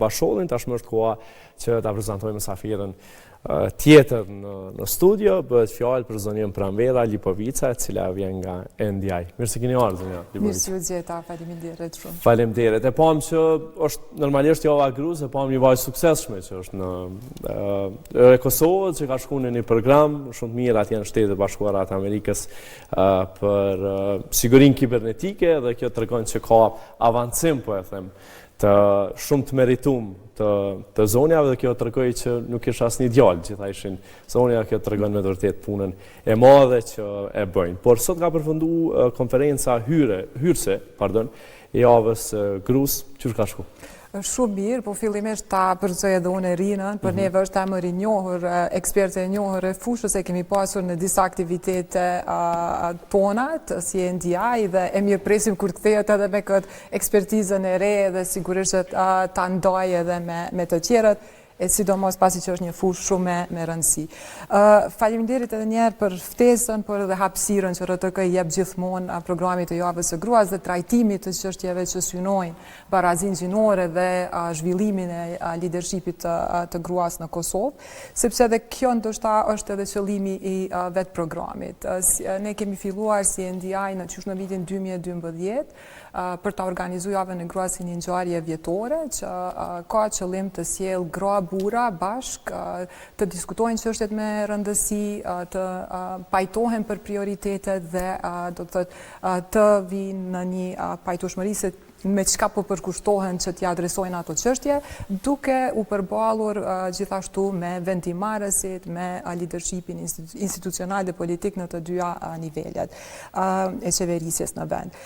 Bashkollin, tashmë është koha që ta prezantojmë mysafirën tjetër në studio, bëhet fjalë për zonjën Pranvera Lipovica, e cila vjen nga NDI. Mirë se keni ardhur, zonja Lipovica. Mirë se u gjeta, faleminderit shumë. Faleminderit. E pam që është normalisht java Gruz, e pam një vajzë suksesshme që është në Kosovë, që ka shkuar në një program shumë të mirë atje në Shtetet Bashkuara të Amerikës për sigurinë kibernetike, dhe kjo tregon që ka avancim, po e them, të shumë të meritum të zonjave, dhe kjo tregoi që nuk ishte asnjë djalë, gjitha ishin zonja. Kjo tregon me vërtet punën e madhe që e bëjnë. Por sot ka përfunduar konferenca hyrëse e javës Gruz. Çu ka shku? Shumë mirë, po fillimisht ta përgjoj edhe unë Rinën, për neve është emër i njohur, eksperte e njohur e fushës, e kemi pasur në disa aktivitete tonat, si NDI, dhe e mirë presim kur kthehet edhe me këtë ekspertizën e re, dhe sigurisht ta ndaj edhe me të tjerët, e sidomos pasi që është një fushë shumë me rëndësi. Faleminderit edhe njerë për ftesën, për edhe hapësirën që RTK jep gjithmonë programit të javës së gruas dhe trajtimit të çështjeve që synojnë barazinë gjinore dhe zhvillimin e leadershipit të gruas në Kosovë, sepse edhe kjo ndoshta është edhe qëllimi i vetë programit. Ne kemi filluar si NDI në vitin 2012 për ta organizuar javën e gruas si një ngjarje vjetore që ka qëllim të sjellë gra bura bashk, të diskutojnë çështjet me rëndësi, të pajtohen për prioritetet dhe do të thotë të vinë në një pajtueshmëri se me çka po përkushtohen që t'i adresojnë ato çështje, duke u përballur gjithashtu me vendimarrësit, me leadershipin institucional dhe politik në të dyja nivelet e qeverisjes në vend.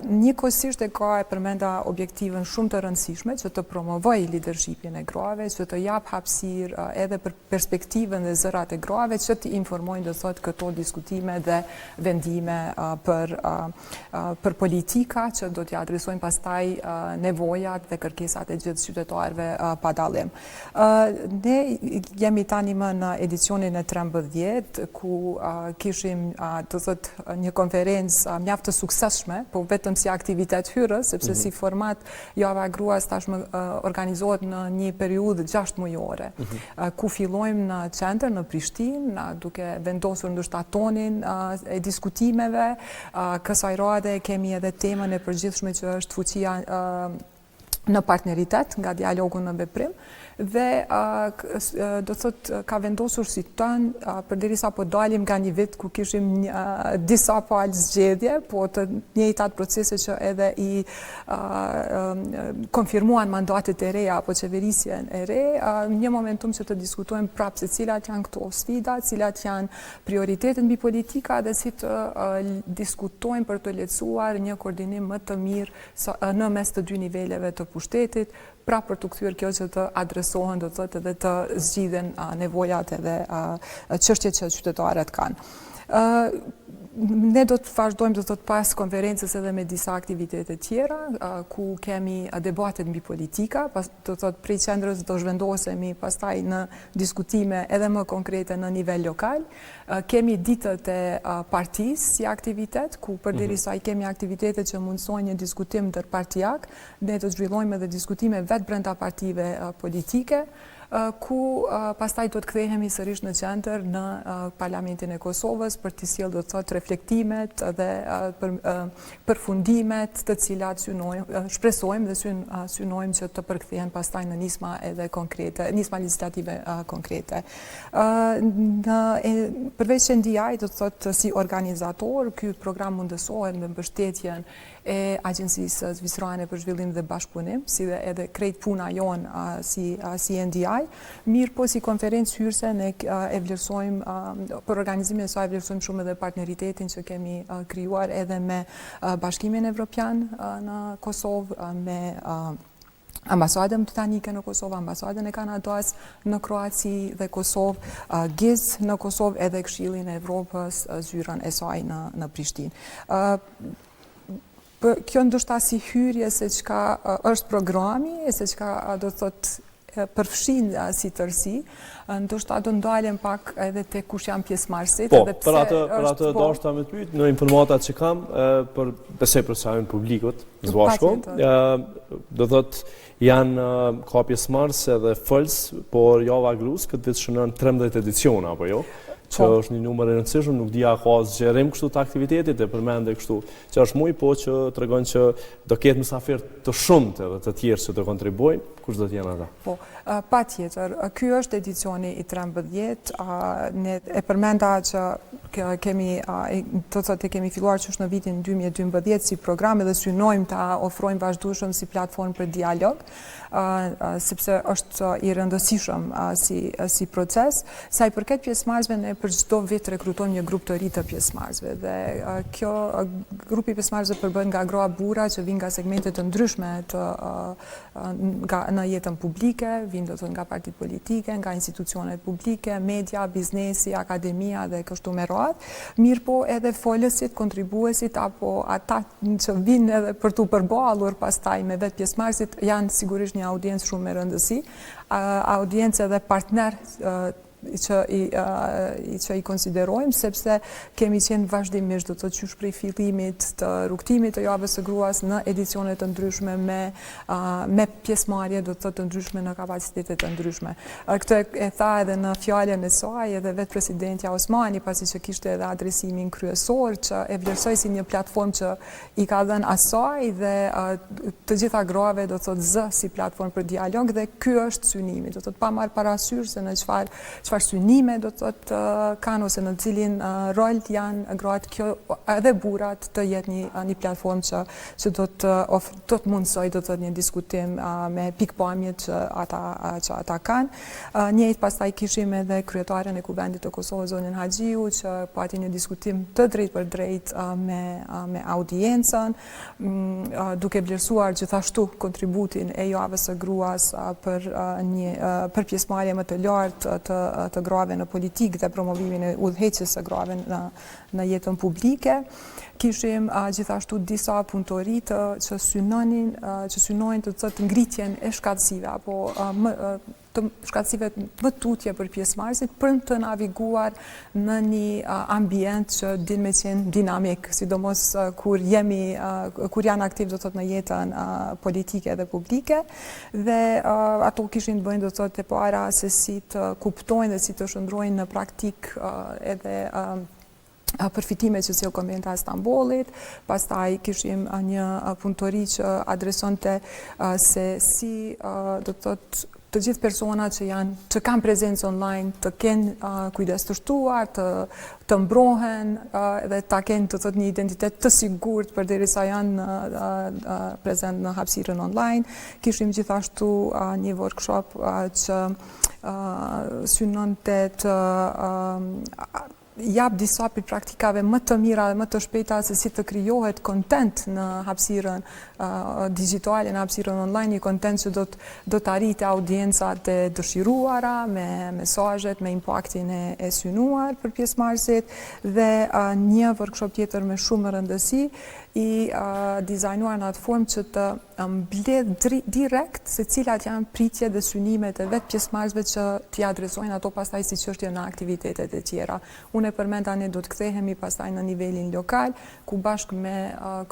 Njëkohësisht e ka e përmenda objektivën shumë të rëndësishme që të promovoj leadershipin e grave, që të jap hapësirë edhe për perspektivën dhe zërat e grave, që t'i informojnë dhe thotë këto diskutime dhe vendime për politika që do t'i adresojnë pastaj nevojat dhe kërkesat e gjithë qytetarëve pa dallim. Ne jemi tani më në edicionin e 13, ku kishim të thotë një konferencë mjaft të suksesshme, po vetëm si aktivitet hyrës, sepse si format java e gruas tashmë organizohet në një periudhë 6 mujore, ku fillojmë në qendër, në Prishtinë, duke vendosur ndoshta tonin e diskutimeve. Kësaj rade kemi edhe temën e përgjithshme që është fuqia në partneritet nga dialogu në veprim, dhe do të thotë ka vendosur si tonë përderisa po dalim nga një vit ku kishim disa palë zgjedhje, po të njëjtat procese që edhe i konfirmuan mandatet e reja apo qeverisjen e re, një momentum që të diskutojmë prapë se cilat janë këto sfida, cilat janë prioritetet mbi politika, dhe si të diskutojmë për të lehtësuar një koordinim më të mirë në mes të dy niveleve të pushtetit, pra për të kthyer kjo që të adresohen, do të thotë, edhe të zgjidhen nevojat edhe çështjet që qytetarët kanë. Ne do të vazhdojmë, do të thotë, pas konferencës edhe me disa aktivitete tjera, ku kemi debatet mbi politika, do të thotë prej qendrës do zhvendosemi pastaj në diskutime edhe më konkrete në nivel lokal. Kemi ditët e partisë si aktivitet, ku përderisa i kemi aktivitete që mundsojnë një diskutim ndërpartijak, ne do të zhvillojmë edhe diskutime vetë brenda partive politike, ku pastaj do të kthehemi sërish në qendër në Parlamentin e Kosovës për të sjellë, do të thotë, reflektimet dhe përfundimet të cilat shpresojmë dhe synojmë që të përkthehen pastaj në nisma edhe konkrete, nisma legislative konkrete. Përveç NDI, do të thotë, si organizator, ky program mundësohet me mbështetjen e Agjencisë Zvicrane për Zhvillim dhe Bashkëpunim, si dhe edhe krejt puna jonë si NDI. Mirë po si konferencë hyrëse ne e vlerësojmë, për organizimin e saj vlerësojmë shumë edhe partneritetin që kemi krijuar edhe me Bashkimin Evropian në Kosovë, me Ambasadën Britanike në Kosovë, Ambasadën e Kanadas në Kroaci dhe Kosovë, GIZ në Kosovë, edhe Këshillin e Evropës, zyrën e saj në Prishtinë. Kjo ndoshta si hyrje se çka është programi, se çka do të thotë përfshin si tërsi, ndoshta do ndalem pak edhe te kush janë pjesëmarrësit. Po, për atë dashta me pyet në informatat që kam, besoj për sa janë publikut, zbashko, do thot janë ka pjesëmarrës edhe fëls, por Java Grus këtë vit shënon 13 edicione apo jo? Që është një numër e rëndësishëm, nuk dia ka zgjerim kështu të aktivitetit e përmende kështu që është muj, po që tregon që do ketë mysafirë të shumtë edhe të tjerë që të kontribuojnë, kush do të jenë ata? Po, patjetër, ky është edicioni i 13, ne e përmenda që kemi filluar që është në vitin 2012 si program edhe synojmë ta ofrojmë vazhdueshëm si platformë për dialog, sepse është i rëndësishëm si proces. Sa i përket pjesëmarrësve, ne për çdo vit rekrutojmë një grup të ri të pjesëmarrësve dhe kjo grupi i pjesëmarrësve përbën nga groa burra që vijnë nga segmente të ndryshme në jetën publike, vinë nga partitë politike, nga institucionet publike, media, biznesi, akademia dhe kështu me radhë. Mirë po edhe folësit, kontribuesit apo ata që vinë edhe për t'u përballur pastaj me vetë pjesëmarrësit janë sigurisht një audiencë shumë me rëndësi, audiencë edhe partner që i konsiderojmë, sepse kemi qenë vazhdimisht, do të thotë qysh prej fillimit të rrugtimit të javës së gruas në edicione të ndryshme me pjesëmarrje, do të thotë të ndryshme në kapacitete të ndryshme. Këtë e tha edhe në fjalën e saj edhe vetë presidentja Osmani, pasi që kishte edhe adresimin kryesor që e vlerësoi si një platformë që i ka dhënë asaj dhe të gjitha grave, do të thotë zë si platformë për dialog dhe ky është synimi, do të thotë pa marrë parasysh se në çfarë synime do të thotë kanë ose në cilin rol janë gratë, kjo edhe burrat të jetë një platformë që do të mundsoj do të thotë një diskutim me pikpamjet që ata kanë. Njëjtë pastaj kishim edhe kryetaren e Kuvendit të Kosovës zonën Haxhiu që pati një diskutim të drejtë për drejtë me audiencën, duke vlerësuar gjithashtu kontributin e javës së gruas për pjesëmarrje më të lartë të grave në politikë dhe promovimin e udhëheqjes së grave në jetën publike. Kishim gjithashtu disa punëtori që synojnë të thotë ngritjen e shkatësive apo të shkatësive më tutje për pjesëmarrësit për të naviguar në një ambient që din me qenë dinamik, sidomos kur janë aktiv do të thotë në jetën politike dhe publike dhe ato kishin të bëjnë do të thotë e para se si të kuptojnë dhe si të shndrojnë në praktik edhe përfitimet që sjell Konventi i Stambollit, pastaj kishim një punëtori që adresonte se si do të thotë të gjithë personat që kanë prezencë online të kenë kujdes të shtuar, të mbrohen dhe ta kenë të thotë një identitet të sigurt përderisa janë prezent në hapësirën online. Kishim gjithashtu një workshop që synonte të jap disa për praktikave më të mira dhe më të shpejta se si të krijohet kontent në hapësirën digjitale, në hapësirën online, një kontent që do të arrite audiencat e dëshiruara, me mesazhet, me impaktin e synuar për pjesëmarrësit dhe një workshop tjetër me shumë rëndësi i dizajnuar në atë formë që të mbledh direkt se cilat janë pritjet dhe synimet e vetë pjesëmarrësve që t'i adresojnë ato pastaj si çështje në aktivitetet e tjera. Unë e përmenda ne do të kthehemi pastaj në nivelin lokal, ku bashkë me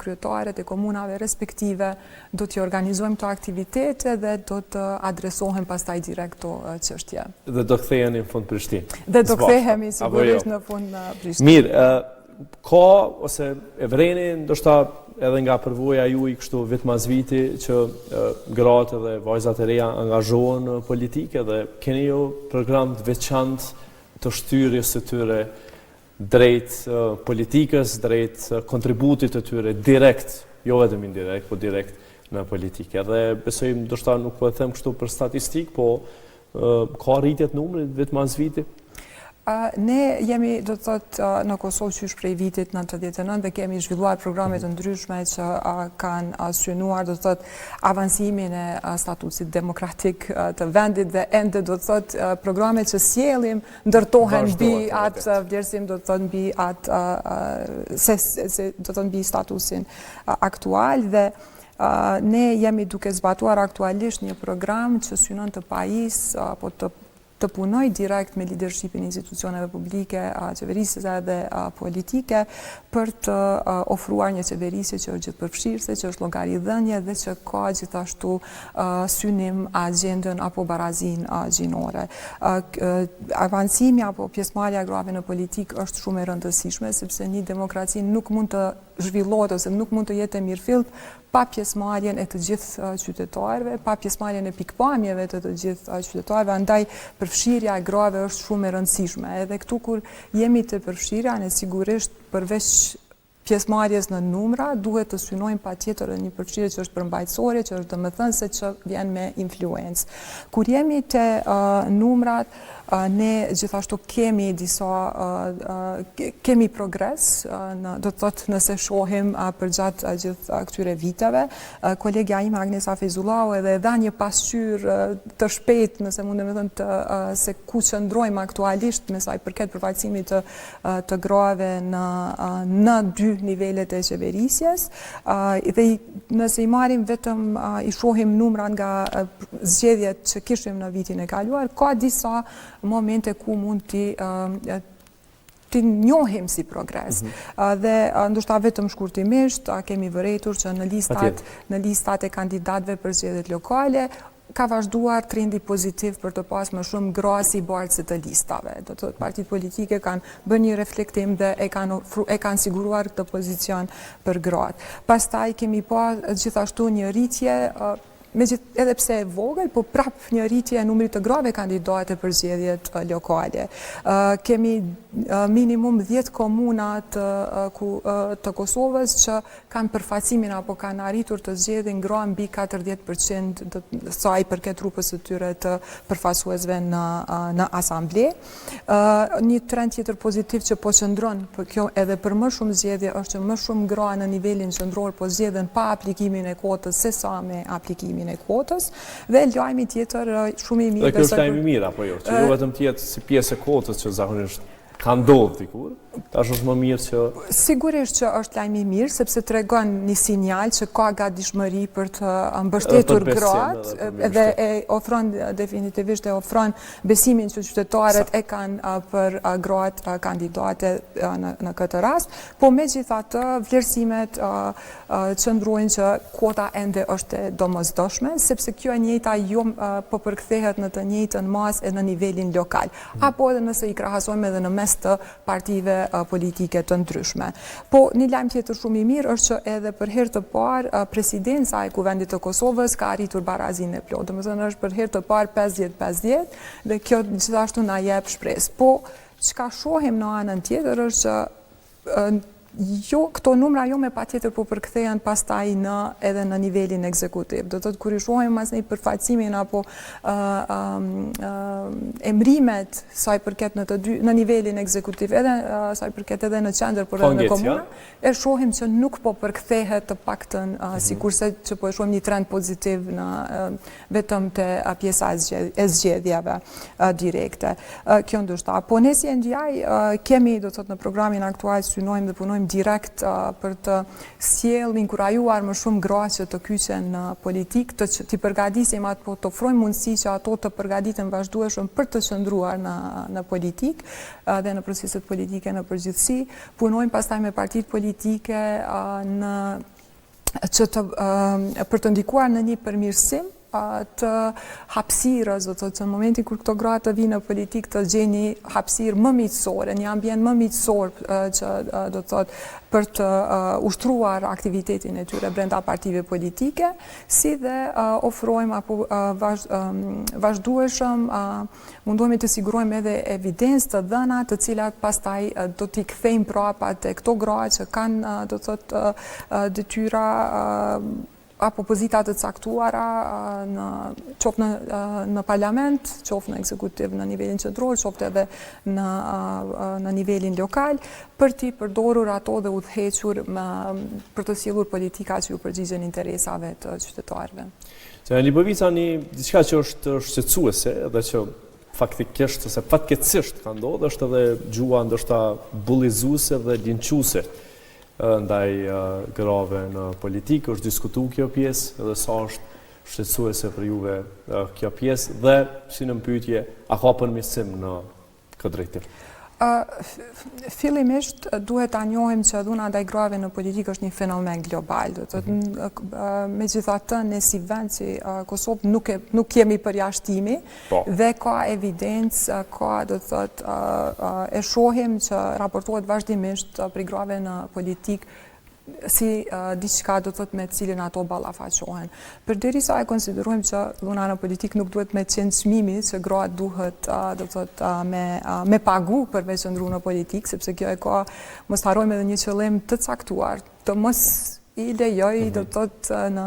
kryetarët e komunave respektive do t'i organizojmë këto aktivitete dhe do të adresohen pastaj direkt këto çështje. Dhe do ktheheni në fund Prishtinë. Dhe do kthehemi sigurisht në fund në Prishtinë. Mirë, ka ose e vreni ndoshta edhe nga përvoja juaj kështu vit mas viti që gratë dhe vajzat e reja angazhohen në politikë dhe keni ju program të veçantë të shtyrjes së tyre drejt politikës, drejt kontributit të tyre direkt, jo vetëm indirekt, po direkt në politikë. Dhe besoj ndoshta nuk po e them kështu për statistik, po ka rritje të numrit vit mas viti. Ne jemi, do të thotë, në Kosovë qysh prej vitit 99 dhe kemi zhvilluar programe të ndryshme që kanë synuar, do të thotë, avancimin e statusit demokratik të vendit dhe ende, do të thotë, programe që sjellim ndërtohen mbi atë vlerësim, do të thotë, mbi atë do të thotë mbi statusin aktual dhe Ne jemi duke zbatuar aktualisht një program që synon të pajis apo të punoj direkt me leadershipin e institucioneve publike, qeverisëse dhe politike për të ofruar një qeverisje që është gjithëpërfshirëse, që është llogaridhënie dhe që ka gjithashtu synim agjendën apo barazin gjinore. Avancimi apo pjesëmarrja e grave në politik është shumë e rëndësishme sepse një demokraci nuk mund të zhvillohet ose nuk mund të jetë e mirëfillt pa pjesëmarrjen e të gjithë qytetarëve, pa pjesëmarrjen e pikpamjeve të gjithë qytetarëve, andaj përfshirja e grave është shumë e rëndësishme. Edhe këtu kur jemi të përfshirja, ne sigurisht përveç pjesëmarrjes në numra, duhet të synojmë patjetër një përfshirje që është përmbajtësore, që është domethënëse që vjen me influencë. Kur jemi te numrat, ne gjithashtu kemi kemi progres, do të thotë nëse shohim përgjatë gjithë këtyre viteve. Kolegja ime Agnesa Fezullau edhe dha një pasqyrë të shpejtë, nëse mundem të thënë se ku qëndrojmë aktualisht me sa i përket përfaqësimit të grave në dy nivelet e qeverisjes. Dhe nëse i marrim vetëm i shohim numrat nga zgjedhjet që kishim në vitin e kaluar, ka disa momente ku mund t'i njohim si progres. Dhe ndoshta vetëm shkurtimisht kemi vërejtur që në listat e kandidatëve për zgjedhjet lokale ka vazhduar trendi pozitiv për të pas më shumë gra si bartëse të listave. Do të thotë partitë politike kanë bërë një reflektim dhe e kanë siguruar këtë pozicion për gratë. Pastaj kemi pa gjithashtu një rritje edhe pse e vogël, po prap një rritje e numrit të grave kandidate për zgjedhjet lokale. Kemi minimum 10 komuna të Kosovës që kanë përfaqësimin apo kanë arritur të zgjedhin gra mbi 40% sa i përket trupës së tyre të përfaqësuesve në asamble. Një trend tjetër pozitiv që po qëndron, kjo edhe për më shumë zgjedhje, është që më shumë gra në nivelin qendror po zgjedhen pa aplikimin e kvotës sesa me aplikimin e kvotës, dhe lajmi tjetër shumë i mirë. Dhe kjo është lajmi mirë apo jo? Që jo vetëm tjetë si pjesë e kvotës që zakonisht ka ndodhur dikur, tash është më mirë që... Sigurisht që është lajmi mirë, sepse tregon një sinjal që ka gatishmëri për të mbështetur gratë dhe definitivisht e ofron besimin që qytetarët e kanë për gratë kandidate në këtë rast, po megjithatë vlerësimet qëndrojnë që kvota ende është e domosdoshme, sepse kjo e njëjta jo po përkthehet në të njëjtën masë e në nivelin lokal, apo edhe nëse i krahasojmë edhe në mes të partive politike të ndryshme. Po, një lajm tjetër shumë i mirë është që edhe për herë të parë presidenca e Kuvendit të Kosovës ka arritur barazinë e plotë. Domethënë është për herë të parë 50-50 dhe kjo gjithashtu na jep shpresë. Po, çka shohim në anën tjetër është që këto numra jo me patjetër po përkthehen pastaj edhe në nivelin ekzekutiv. Do të thotë kur i shohim mas një përfaqësimin apo emrimet sa i përket në nivelin ekzekutiv, edhe sa i përket edhe në qendër por edhe në komuna, e shohim që nuk po përkthehet të paktën sikurse që po e shohim një trend pozitiv në vetëm te pjesa e zgjedhjeve direkte. Kjo ndoshta. Po ne si NGI kemi, do të thotë, në programin aktual synojmë dhe punojmë direkt për të sjellë, inkurajuar më shumë gra që të kyqen në politikë, të përgatisim apo të ofrojmë mundësi që ato të përgatiten vazhdueshëm për të qëndruar në politikë dhe në proceset politike në përgjithësi. Punojmë pastaj me partitë politike për të ndikuar në një përmirësim të hapësirës, do të thotë, në momentin kur këto gra të vinë në politikë të gjeni hapësirë më miqësore, një ambient më miqësor që do të thotë për të ushtruar aktivitetin e tyre brenda partive politike, si dhe ofrojmë apo vazhdueshëm mundohemi të sigurojmë edhe evidencë të dhëna të cilat pastaj do t'i kthejmë prapa te këto gra që kanë, do të thotë, detyra apo pozita të caktuara qoftë në parlament, qoftë në ekzekutiv në nivelin qendror, qoftë edhe në nivelin lokal, për t'i përdorur ato dhe udhëhequr për të sjellur politika që ju përgjigjen interesave të qytetarëve. Libovica diçka që është shqetësuese dhe që faktikisht ose fatkeqësisht ka ndodhur është edhe gjua ndoshta bullizuese dhe linçuese ndaj grave në politikë, është diskutu kjo pjesë edhe sa është shqetësuese për juve kjo pjesë dhe si në pyetje, a ka përmirësim në këtë drejtim? Fillimisht duhet ta njohim që dhuna ndaj grave në politikë është një fenomen global. Megjithatë ne si vend si Kosovë nuk jemi përjashtimi dhe ka evidencë, e shohim që raportohet vazhdimisht për grave në politikë si diçka me cilin ato ballafaqohen. Përderisa e konsiderojmë që dhuna në politikë nuk duhet me qenë çmimi që gratë duhet me pagu për me qëndru në politikë, sepse kjo e ka, mos harrojmë edhe një qëllim të caktuar, të mos I lejoj në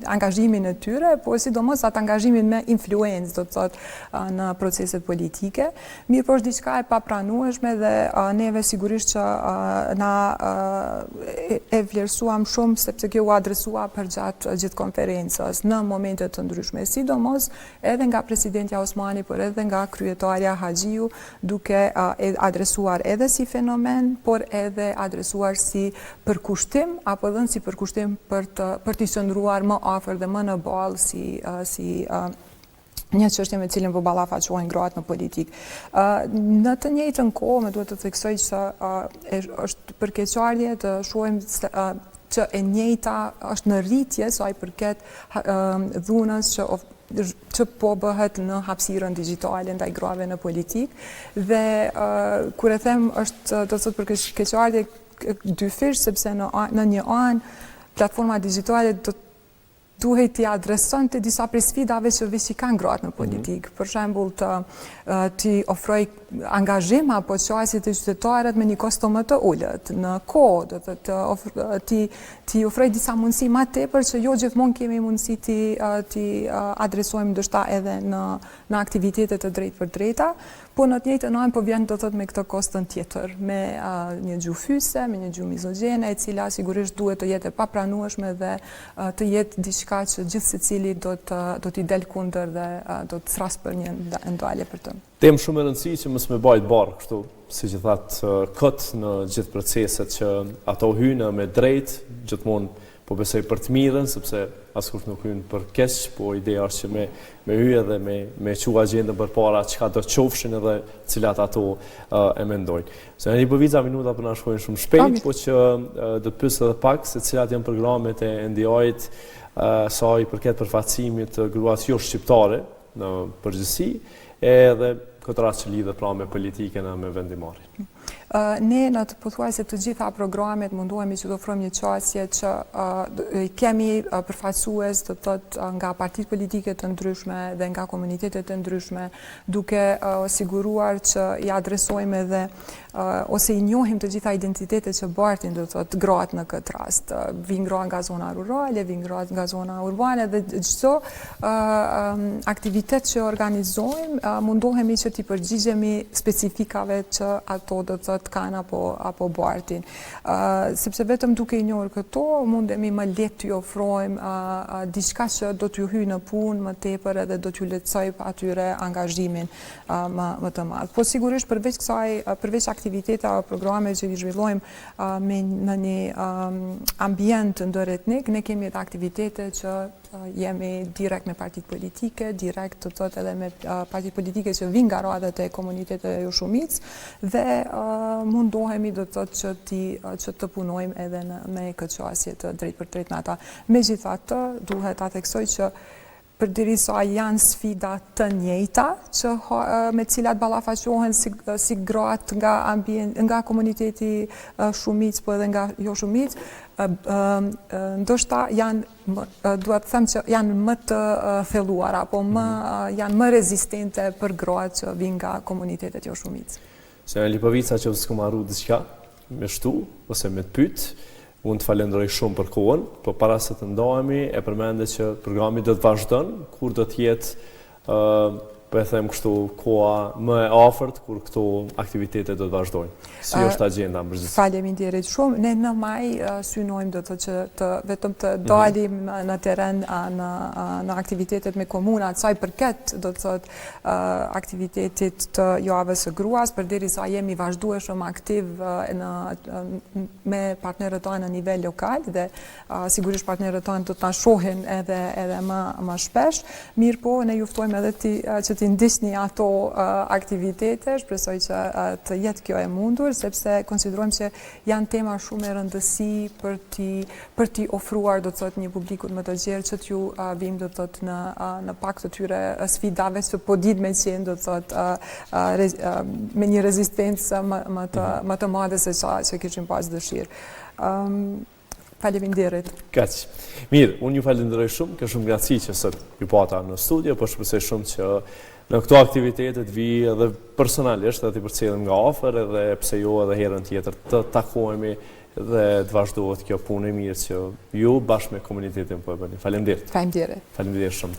angazhimin e tyre, po sidomos atë angazhimin me influencë në proceset politike. Mirë po është diçka e papranueshme dhe neve sigurisht që na e vlerësuam shumë sepse kjo u adresua përgjatë gjithë konferencës në momente të ndryshme, sidomos edhe nga presidentja Osmani, por edhe nga kryetarja Haxhiu, duke adresuar edhe si fenomen, por edhe adresuar si përkushtim apo dhe si përkushtim për t'i qëndruar më afër dhe më në ballë si një çështje me cilën po ballafaqohen gratë në politikë. Në të njëjtën kohë, duhet të theksoj që është përkeqardhje të shohim që e njëjta është në rritje sa I përket dhunës që po bëhet në hapësirën digjitale ndaj grave në politikë dhe kur e them është do të thotë përkeqardhje dyfish sepse në një anë platforma digjitale duhet t'i adreson të disa prej sfidave që veç I kanë gratë në politikë. Për shembull t'i ofroj angazhim apo qasje të qytetarët me një kosto më të ulët në kohë, t'i ofroj disa mundësi më tepër që jo gjithmonë kemi mundësi t'i adresojmë ndoshta edhe në aktivitete të drejtë për drejta, po në të njëjtën anë po vjen me këtë kostën tjetër, me një gjuhë fyse, me një gjuhë mizogjene, e cila sigurisht duhet të jetë e papranueshme dhe të jetë diçka që gjithë secili do t'i del kundër dhe do të thras për një ndalje për të. Temë shumë e rëndësishme që mos me bajt barë, kështu, si që thatë këtë në gjithë proceset që ato hynë me drejt, gjithmonë po besoj për të mirën, sepse askush nuk hynë për keq, po ideja është që me hyje dhe me qua agjendën për para çka do të qofshin edhe cilat ato e mendojnë. Se në një bëvica minuta për na shkojnë shumë shpejt, po që do të pyes edhe pak se cilat janë programet e NDI-t sa I përket përfaqësimit të gruas jo shqiptare në përgjithësi, edhe këtë rast që lidhet pra me politikën e me vendimarrjen. Ne në të pothuajse të gjitha programet mundohemi që të ofrojmë një qasje që kemi përfaqësues të thotë nga partitë politike të ndryshme dhe nga komunitetet të ndryshme, duke siguruar që I adresojmë edhe ose I njohim të gjitha identitetet që bartin do thotë gratë në këtë rast. Vijnë gra nga zona rurale, vijnë gra nga zona urbane dhe çdo aktivitet që organizojmë mundohemi që t'i përgjigjemi specifikave që ato do thotë kanë apo bartin. Sepse vetëm duke I njohur këto, mundemi më lehtë t'ju ofrojmë diçka që do t'ju hyjë në punë më tepër edhe do t'ju lehtësoj atyre angazhimin më të madh. Po sigurisht përveç kësaj, përveç aktivitete apo programe që I zhvillojmë në një ambient ndëretnik, ne kemi edhe aktivitete që jemi direkt me partitë politike, direkt të thotë edhe me partitë politike që vinë nga radhët e komuniteteve jo shumicë dhe mundohemi do të thotë që të punojmë edhe me këtë qasje të drejtë për drejtë me ata. Megjithatë, duhet ta theksoj që përderisa janë sfida të njëjta me cilat ballafaqohen si gratë nga komuniteti shumicë po edhe nga jo shumicë, ndoshta duhet të them që janë më të thelluara apo janë më rezistente për gratë që vinë nga komunitetet jo shumicë. Se në Lipovica që s'ku marru diçka me shtu ose me të pyet, unë të falenderoj shumë për kohën, po para se të ndahemi e përmende që programi do të vazhdon, kur do të jetë po e them kështu, koha më e afërt kur këto aktivitete do të vazhdojnë. Si është agjenda në përgjithësi? Faleminderit shumë. Ne në maj synojmë do të që vetëm të dalim në teren në aktivitetet me komunat, saj përket do të thotë aktivitetit të javës së gruas, përderisa jemi vazhdueshëm aktiv me partnerët tonë në nivel lokal dhe sigurisht partnerët tonë do të na shohin edhe më shpesh. Mirë po, ne juftojmë edhe që t'i ndisni ato aktivitete, shpresoj që të jetë kjo e mundur, sepse konsiderojmë që janë tema shumë e rëndësi për t'i ofruar do të thotë një publikut më të gjerë që t'ju vim do të thotë në pak të tyre sfidave që po ditë me qenë do të thotë me një rezistencë më të madhe se që kishim pas dëshirë. Faleminderit. Kaq. Mirë, unë ju falenderoj shumë, ka shumë graci që sot ju pata në studio, po shpresoj shumë që në këto aktivitetet vi edhe personalisht, dhe t'i përcjellim nga afër, edhe pse jo edhe herën tjetër të takohemi dhe të vazhdohet kjo punë e mirë që ju bashkë me komunitetin po e bëni. Faleminderit. Faleminderit. Faleminderit shumë.